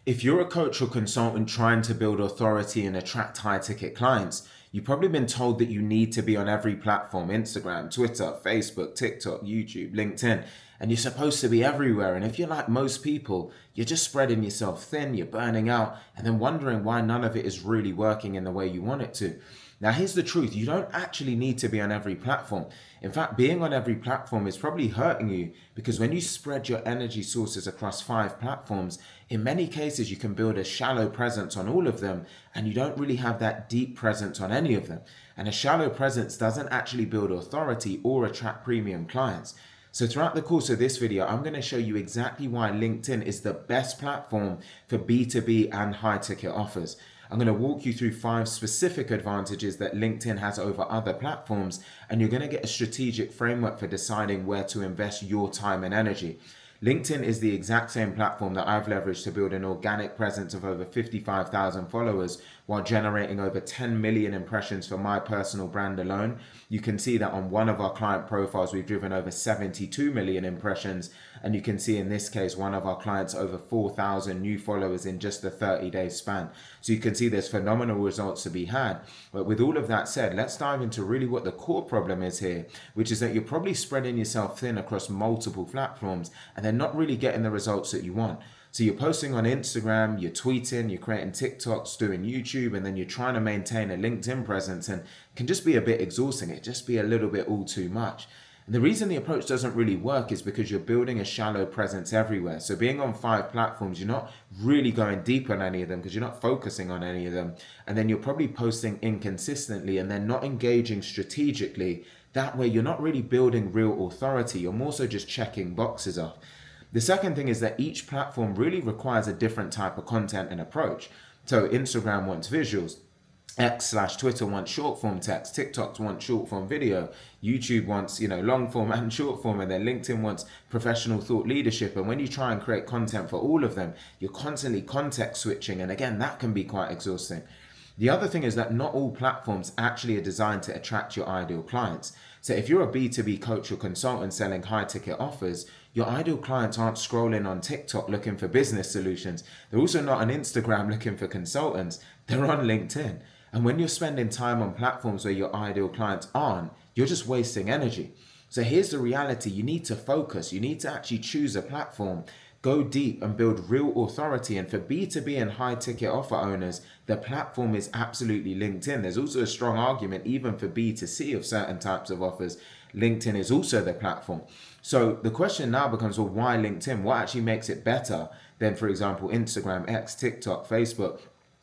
If you're a coach or consultant trying to build authority and attract high ticket clients, you've probably been told that you need to be on every platform: Instagram, Twitter, Facebook, TikTok, YouTube, LinkedIn, and you're supposed to be everywhere. And if you're like most people, you're just spreading yourself thin, you're burning out, and then wondering why none of it is really working in the way you want it to. Now, here's the truth: you don't actually need to be on every platform. In fact, being on every platform is probably hurting you, because when you spread your energy sources across 5 platforms, in many cases you can build a shallow presence on all of them, and you don't really have that deep presence on any of them. And a shallow presence doesn't actually build authority or attract premium clients. So throughout the course of this video, I'm going to show you exactly why LinkedIn is the best platform for B2B and high ticket offers. I'm going to walk you through 5 specific advantages that LinkedIn has over other platforms, and you're going to get a strategic framework for deciding where to invest your time and energy. LinkedIn is the exact same platform that I've leveraged to build an organic presence of over 55,000 followers while generating over 10 million impressions for my personal brand alone. You can see that on one of our client profiles, we've driven over 72 million impressions. And you can see in this case, one of our clients over 4,000 new followers in just a 30-day span. So you can see there's phenomenal results to be had. But with all of that said, let's dive into really what the core problem is here, which is that you're probably spreading yourself thin across multiple platforms and then not really getting the results that you want. So you're posting on Instagram, you're tweeting, you're creating TikToks, doing YouTube, and then you're trying to maintain a LinkedIn presence, and it can just be a bit exhausting. It just be a little bit all too much. And the reason the approach doesn't really work is because you're building a shallow presence everywhere. So being on 5 platforms, you're not really going deep on any of them because you're not focusing on any of them. And then you're probably posting inconsistently and then not engaging strategically. That way you're not really building real authority. You're more so just checking boxes off. The second thing is that each platform really requires a different type of content and approach. So Instagram wants visuals. X/Twitter wants short form text, TikTok wants short form video, YouTube wants, long form and short form, and then LinkedIn wants professional thought leadership. And when you try and create content for all of them, you're constantly context switching. And again, that can be quite exhausting. The other thing is that not all platforms actually are designed to attract your ideal clients. So if you're a B2B coach or consultant selling high ticket offers, your ideal clients aren't scrolling on TikTok looking for business solutions. They're also not on Instagram looking for consultants. They're on LinkedIn. And when you're spending time on platforms where your ideal clients aren't, you're just wasting energy. So here's the reality: you need to focus. You need to actually choose a platform, go deep and build real authority. And for B2B and high ticket offer owners, the platform is absolutely LinkedIn. There's also a strong argument even for B2C of certain types of offers. LinkedIn is also the platform. So the question now becomes, well, why LinkedIn? What actually makes it better than, for example, Instagram, X, TikTok, Facebook?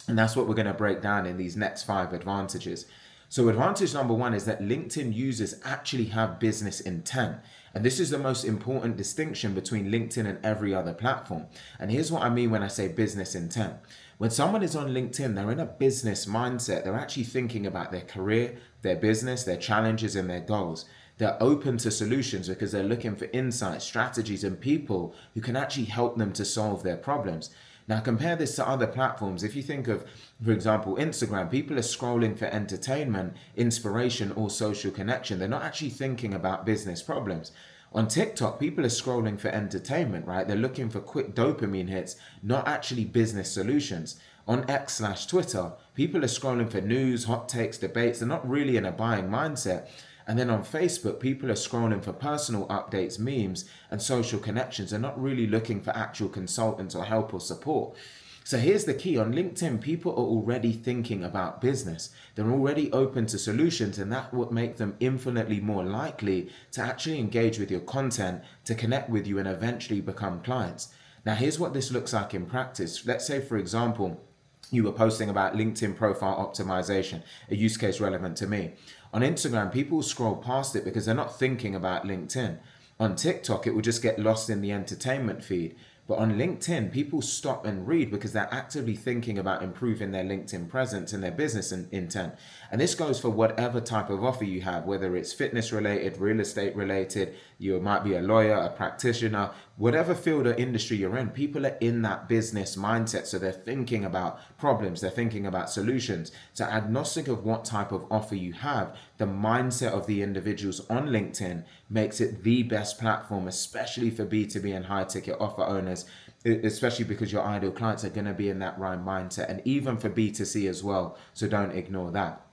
And that's what we're going to break down in these next 5 advantages. So advantage number 1 is that LinkedIn users actually have business intent. And this is the most important distinction between LinkedIn and every other platform. And here's what I mean when I say business intent. When someone is on LinkedIn, they're in a business mindset. They're actually thinking about their career, their business, their challenges, and their goals. They're open to solutions because they're looking for insights, strategies, and people who can actually help them to solve their problems. Now compare this to other platforms. If you think of, for example, Instagram, people are scrolling for entertainment, inspiration, or social connection. They're not actually thinking about business problems. On TikTok, people are scrolling for entertainment, right? They're looking for quick dopamine hits, not actually business solutions. On X/Twitter, people are scrolling for news, hot takes, debates. They're not really in a buying mindset. And then on Facebook, people are scrolling for personal updates, memes, and social connections. They're not really looking for actual consultants or help or support. So here's the key. On LinkedIn, people are already thinking about business. They're already open to solutions, and that would make them infinitely more likely to actually engage with your content, to connect with you, and eventually become clients. Now, here's what this looks like in practice. Let's say, for example, you were posting about LinkedIn profile optimization, a use case relevant to me. On Instagram, people scroll past it because they're not thinking about LinkedIn. On TikTok, it will just get lost in the entertainment feed. But on LinkedIn, people stop and read because they're actively thinking about improving their LinkedIn presence and their business intent. And this goes for whatever type of offer you have, whether it's fitness related, real estate related, you might be a lawyer, a practitioner, whatever field or industry you're in, people are in that business mindset. So they're thinking about problems, they're thinking about solutions. So agnostic of what type of offer you have, the mindset of the individuals on LinkedIn makes it the best platform, especially for B2B and high ticket offer owners, especially because your ideal clients are going to be in that right mindset, and even for B2C as well. So don't ignore that.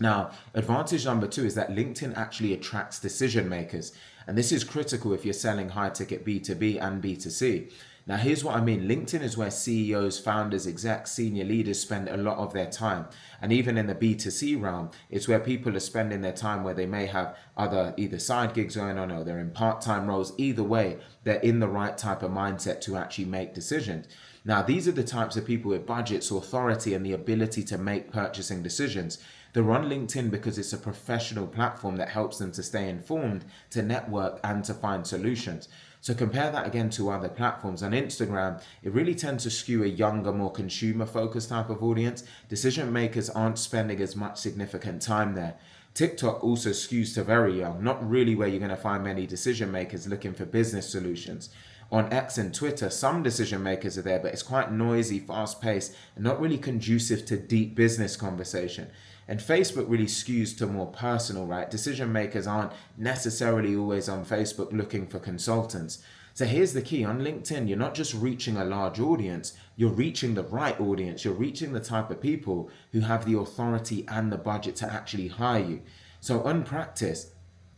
Now, advantage number two is that LinkedIn actually attracts decision makers. And this is critical if you're selling high ticket B2B and B2C. Now, here's what I mean. LinkedIn is where CEOs, founders, execs, senior leaders spend a lot of their time. And even in the B2C realm, it's where people are spending their time where they may have other either side gigs going on or they're in part-time roles. Either way, they're in the right type of mindset to actually make decisions. Now, these are the types of people with budgets, authority, and the ability to make purchasing decisions. They're on LinkedIn because it's a professional platform that helps them to stay informed, to network, and to find solutions. So compare that again to other platforms. On Instagram, it really tends to skew a younger, more consumer-focused type of audience. Decision makers aren't spending as much significant time there. TikTok also skews to very young, not really where you're going to find many decision makers looking for business solutions. On X and Twitter, some decision makers are there, but it's quite noisy, fast-paced, and not really conducive to deep business conversation. And Facebook really skews to more personal, right? Decision makers aren't necessarily always on Facebook looking for consultants. So here's the key. On LinkedIn, you're not just reaching a large audience, you're reaching the right audience. You're reaching the type of people who have the authority and the budget to actually hire you. So on practice,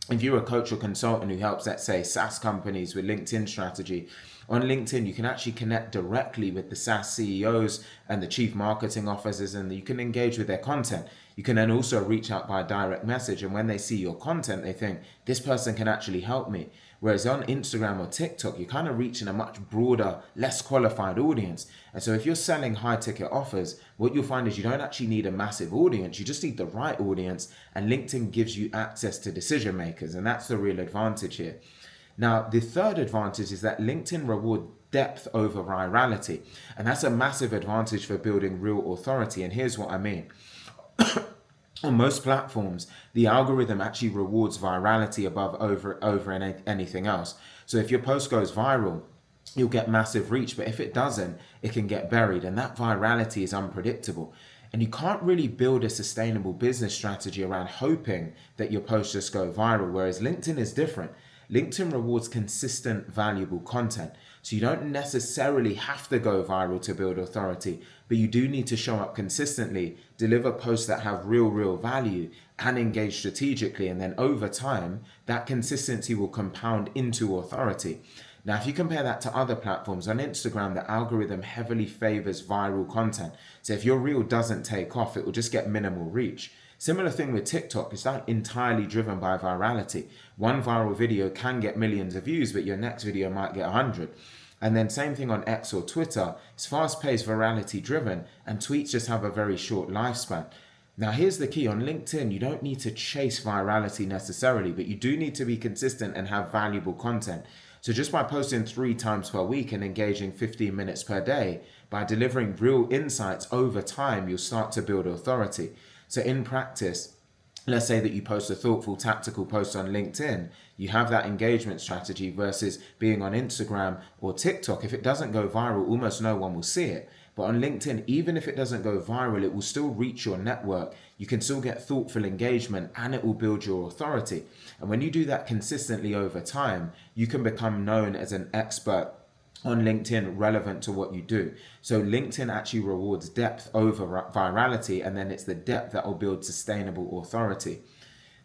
if you're a coach or consultant who helps, let's say, SaaS companies with LinkedIn strategy, on LinkedIn, you can actually connect directly with the SaaS CEOs and the chief marketing officers, and you can engage with their content. You can then also reach out by direct message, and when they see your content, they think, this person can actually help me. Whereas on Instagram or TikTok, you're kind of reaching a much broader, less qualified audience. And so if you're selling high ticket offers, what you'll find is you don't actually need a massive audience. You just need the right audience. And LinkedIn gives you access to decision makers. And that's the real advantage here. Now, the third advantage is that LinkedIn rewards depth over virality. And that's a massive advantage for building real authority. And here's what I mean. On most platforms, the algorithm actually rewards virality above over anything else. So if your post goes viral, you'll get massive reach, but if it doesn't, it can get buried, and that virality is unpredictable. And you can't really build a sustainable business strategy around hoping that your posts just go viral, whereas LinkedIn is different. LinkedIn rewards consistent, valuable content. So you don't necessarily have to go viral to build authority, but you do need to show up consistently, deliver posts that have real value, and engage strategically. And then over time, that consistency will compound into authority. Now, if you compare that to other platforms, on Instagram, the algorithm heavily favors viral content. So if your reel doesn't take off, it will just get minimal reach. Similar thing with TikTok, it's not entirely driven by virality. One viral video can get millions of views, but your next video might get 100. And then same thing on X or Twitter, it's fast-paced, virality driven, and tweets just have a very short lifespan. Now here's the key. On LinkedIn, you don't need to chase virality necessarily, but you do need to be consistent and have valuable content. So just by posting 3 times per week and engaging 15 minutes per day, by delivering real insights over time, you'll start to build authority. So in practice, let's say that you post a thoughtful, tactical post on LinkedIn, you have that engagement strategy versus being on Instagram or TikTok. If it doesn't go viral, almost no one will see it. But on LinkedIn, even if it doesn't go viral, it will still reach your network. You can still get thoughtful engagement and it will build your authority. And when you do that consistently over time, you can become known as an expert on LinkedIn relevant to what you do. So LinkedIn actually rewards depth over virality, and then it's the depth that will build sustainable authority.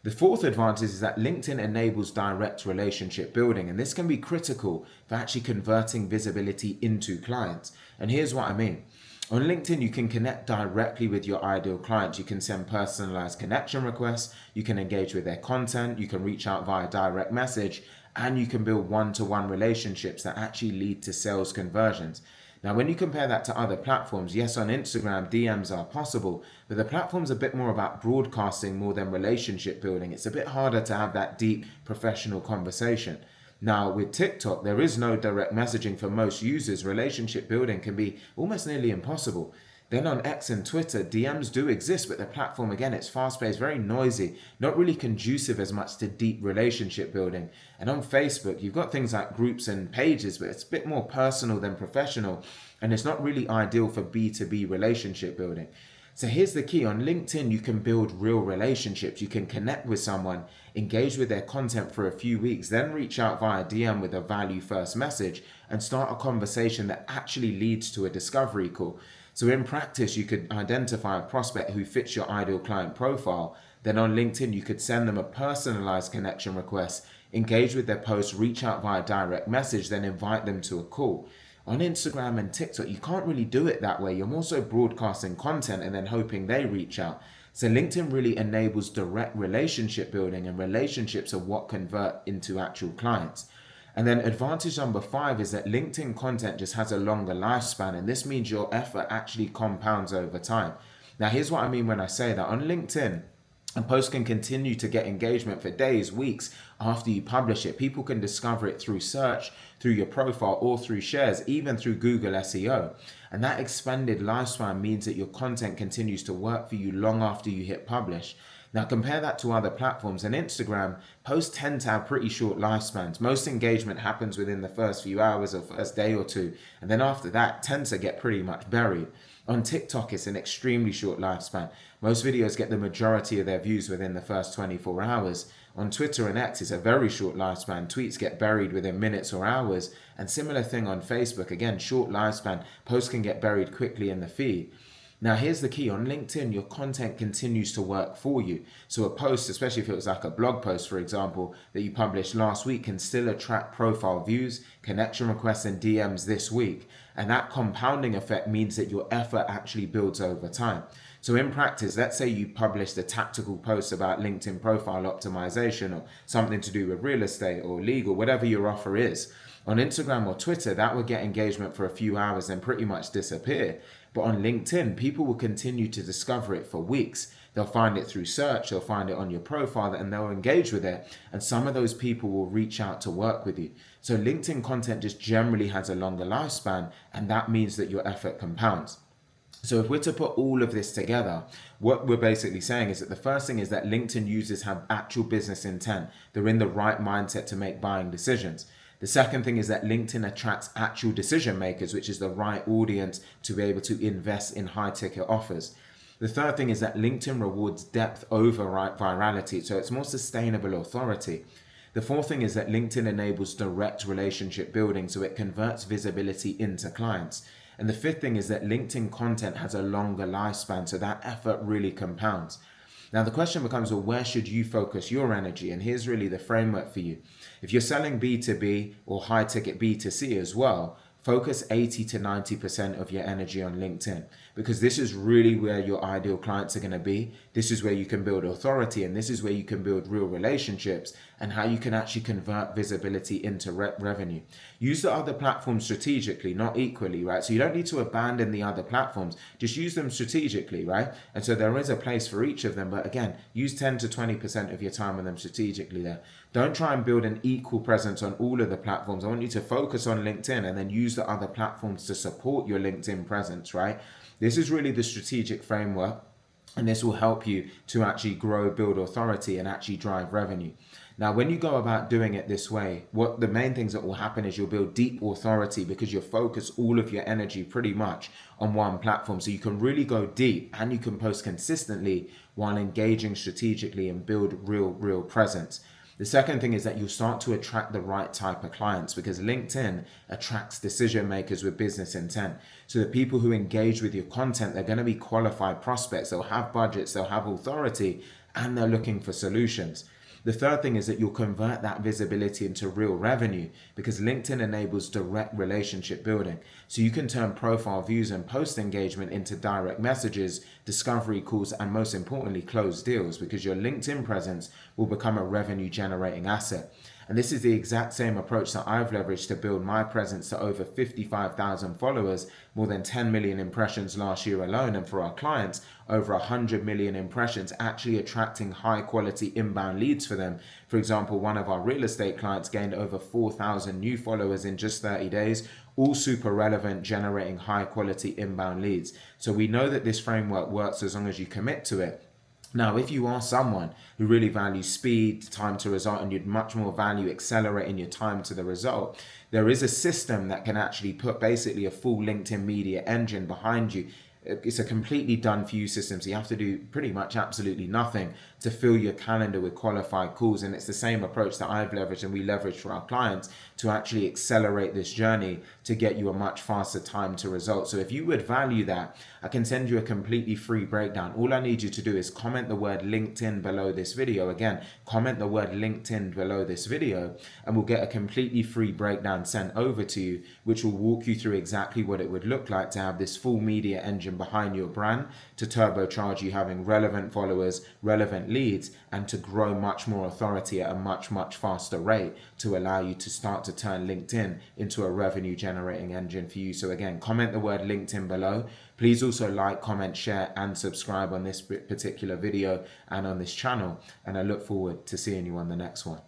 The fourth advantage is that LinkedIn enables direct relationship building, and this can be critical for actually converting visibility into clients. And here's what I mean. On LinkedIn, you can connect directly with your ideal clients. You can send personalized connection requests, you can engage with their content, you can reach out via direct message, and you can build one-to-one relationships that actually lead to sales conversions. Now, when you compare that to other platforms, yes, on Instagram, DMs are possible, but the platform's a bit more about broadcasting more than relationship building. It's a bit harder to have that deep professional conversation. Now, with TikTok, there is no direct messaging for most users. Relationship building can be almost nearly impossible. Then on X and Twitter, DMs do exist, but the platform, again, it's fast-paced, very noisy, not really conducive as much to deep relationship building. And on Facebook, you've got things like groups and pages, but it's a bit more personal than professional, and it's not really ideal for B2B relationship building. So here's the key. On LinkedIn, you can build real relationships. You can connect with someone, engage with their content for a few weeks, then reach out via DM with a value first message and start a conversation that actually leads to a discovery call. So in practice, you could identify a prospect who fits your ideal client profile. Then on LinkedIn, you could send them a personalized connection request, engage with their post, reach out via direct message, then invite them to a call. On Instagram and TikTok, you can't really do it that way. You're more so broadcasting content and then hoping they reach out. So LinkedIn really enables direct relationship building, and relationships are what convert into actual clients. And then advantage number 5 is that LinkedIn content just has a longer lifespan, and this means your effort actually compounds over time. Now, here's what I mean when I say that. On LinkedIn, a post can continue to get engagement for days, weeks after you publish it. People can discover it through search, through your profile, or through shares, even through Google SEO. And that expanded lifespan means that your content continues to work for you long after you hit publish. Now compare that to other platforms. On Instagram, posts tend to have pretty short lifespans. Most engagement happens within the first few hours or first day or two, and then after that tends to get pretty much buried. On TikTok, it's an extremely short lifespan. Most videos get the majority of their views within the first 24 hours. On Twitter and X, it's a very short lifespan. Tweets get buried within minutes or hours. And similar thing on Facebook. Again, short lifespan. Posts can get buried quickly in the feed. Now, here's the key. On LinkedIn, your content continues to work for you. So a post, especially if it was like a blog post, for example, that you published last week, can still attract profile views, connection requests, and DMs this week. And that compounding effect means that your effort actually builds over time. So in practice, let's say you published a tactical post about LinkedIn profile optimization or something to do with real estate or legal, whatever your offer is. On Instagram or Twitter, that will get engagement for a few hours and pretty much disappear. But on LinkedIn, people will continue to discover it for weeks. They'll find it through search, they'll find it on your profile, and they'll engage with it. And some of those people will reach out to work with you. So LinkedIn content just generally has a longer lifespan, and that means that your effort compounds. So if we're to put all of this together, what we're basically saying is that the first thing is that LinkedIn users have actual business intent. They're in the right mindset to make buying decisions. The second thing is that LinkedIn attracts actual decision makers, which is the right audience to be able to invest in high ticket offers. The third thing is that LinkedIn rewards depth over virality, so it's more sustainable authority. The fourth thing is that LinkedIn enables direct relationship building, so it converts visibility into clients. And the fifth thing is that LinkedIn content has a longer lifespan, so that effort really compounds. Now the question becomes, well, where should you focus your energy? And here's really the framework for you. If you're selling B2B or high ticket B2C as well, focus 80 to 90% of your energy on LinkedIn, because this is really where your ideal clients are going to be. This is where you can build authority, and this is where you can build real relationships and how you can actually convert visibility into revenue. Use the other platforms strategically, not equally, right? So you don't need to abandon the other platforms, just use them strategically, right? And so there is a place for each of them, but again, use 10 to 20% of your time on them strategically there. Don't try and build an equal presence on all of the platforms. I want you to focus on LinkedIn and then use the other platforms to support your LinkedIn presence, right? This is really the strategic framework, and this will help you to actually grow, build authority, and actually drive revenue. Now, when you go about doing it this way, what the main things that will happen is you'll build deep authority because you'll focus all of your energy pretty much on one platform. So you can really go deep and you can post consistently while engaging strategically and build real presence. The second thing is that you'll start to attract the right type of clients, because LinkedIn attracts decision makers with business intent. So the people who engage with your content, they're going to be qualified prospects. They'll have budgets, they'll have authority, and they're looking for solutions. The third thing is that you'll convert that visibility into real revenue, because LinkedIn enables direct relationship building. So you can turn profile views and post engagement into direct messages, discovery calls, and most importantly, closed deals, because your LinkedIn presence will become a revenue generating asset. And this is the exact same approach that I've leveraged to build my presence to over 55,000 followers, more than 10 million impressions last year alone, and for our clients, over 100 million impressions, actually attracting high quality inbound leads for them. For example, one of our real estate clients gained over 4,000 new followers in just 30 days, all super relevant, generating high quality inbound leads. So we know that this framework works as long as you commit to it. Now, if you are someone who really values speed, time to result, and you'd much more value accelerating your time to the result, there is a system that can actually put basically a full LinkedIn media engine behind you It's a completely done for you system. So you have to do pretty much absolutely nothing to fill your calendar with qualified calls. And it's the same approach that I've leveraged and we leverage for our clients to actually accelerate this journey to get you a much faster time to result. So if you would value that, I can send you a completely free breakdown. All I need you to do is comment the word LinkedIn below this video. Again, comment the word LinkedIn below this video and we'll get a completely free breakdown sent over to you, which will walk you through exactly what it would look like to have this full media engine behind your brand to turbocharge you having relevant followers, relevant leads, and to grow much more authority at a much, much faster rate to allow you to start to turn LinkedIn into a revenue generating engine for you. So again, comment the word LinkedIn below. Please also like, comment, share, and subscribe on this particular video and on this channel. And I look forward to seeing you on the next one.